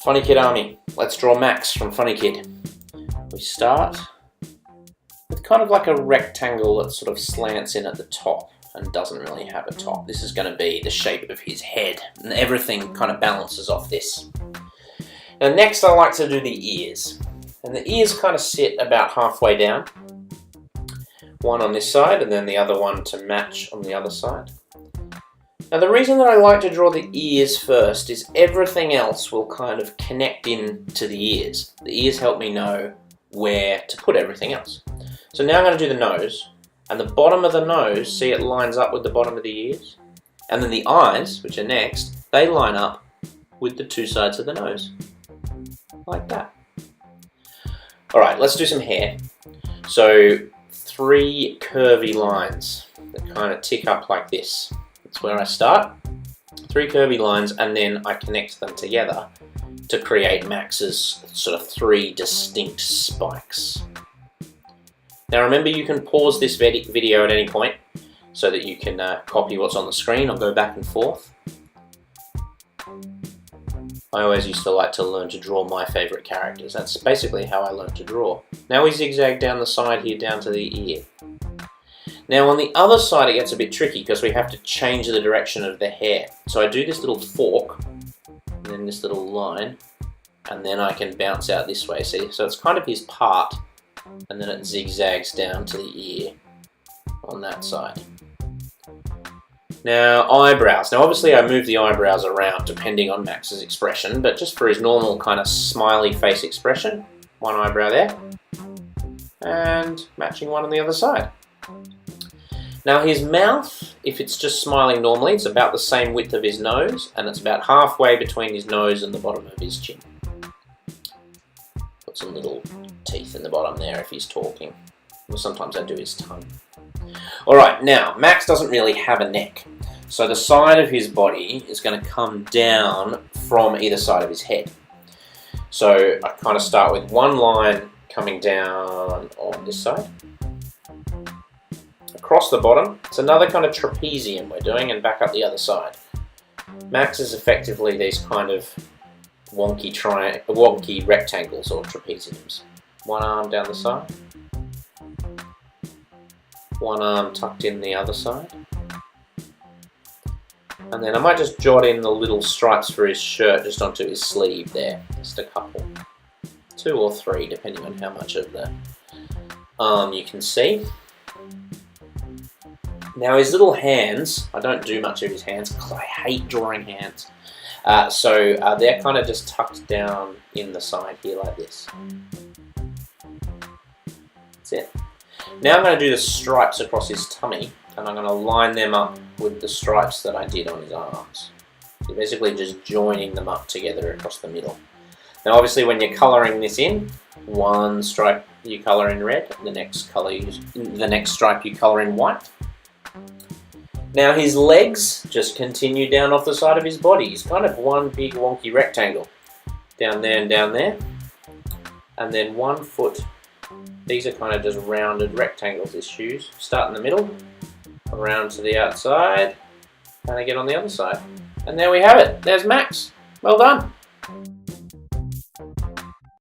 Funny Kid Army. Let's draw Max from Funny Kid. We start with kind of like a rectangle that sort of slants in at the top and doesn't really have a top. This is going to be the shape of his head, and everything kind of balances off this. Now next I like to do the ears, and the ears kind of sit about halfway down. One on this side and then the other one to match on the other side. Now the reason that I like to draw the ears first is everything else will kind of connect in to the ears. The ears help me know where to put everything else. So now I'm going to do the nose, and the bottom of the nose, see it lines up with the bottom of the ears? And then the eyes, which are next, they line up with the two sides of the nose. Like that. Alright, let's do some hair. So 3 curvy lines that kind of tick up like this. That's where I start. 3 curvy lines, and then I connect them together to create Max's sort of 3 distinct spikes. Now remember, you can pause this video at any point so that you can copy what's on the screen or go back and forth. I always used to like to learn to draw my favourite characters. That's basically how I learned to draw. Now we zigzag down the side here down to the ear. Now on the other side it gets a bit tricky because we have to change the direction of the hair. So I do this little fork, and then this little line, and then I can bounce out this way, see? So it's kind of his part, and then it zigzags down to the ear on that side. Now eyebrows. Now obviously I move the eyebrows around depending on Max's expression, but just for his normal kind of smiley face expression, one eyebrow there, and matching one on the other side. Now his mouth, if it's just smiling normally, it's about the same width of his nose, and it's about halfway between his nose and the bottom of his chin. Put some little teeth in the bottom there if he's talking. Or sometimes I do his tongue. Alright, now Max doesn't really have a neck, so the side of his body is going to come down from either side of his head. So I kind of start with one line coming down on this side. Across the bottom, it's another kind of trapezium we're doing, and back up the other side. Max is effectively these kind of wonky rectangles or trapeziums. One arm down the side, one arm tucked in the other side, and then I might just jot in the little stripes for his shirt just onto his sleeve there, just a couple, 2 or 3 depending on how much of the arm you can see. Now his little hands, I don't do much of his hands because I hate drawing hands. So they're kind of just tucked down in the side here like this. That's it. Now I'm going to do the stripes across his tummy, and I'm going to line them up with the stripes that I did on his arms. So basically just joining them up together across the middle. Now obviously when you're colouring this in, one stripe you colour in red, the next stripe you colour in white. Now his legs just continue down off the side of his body. He's kind of one big wonky rectangle. Down there and down there. And then 1 foot. These are kind of just rounded rectangles, his shoes. Start in the middle, around to the outside, and I get on the other side. And there we have it. There's Max. Well done.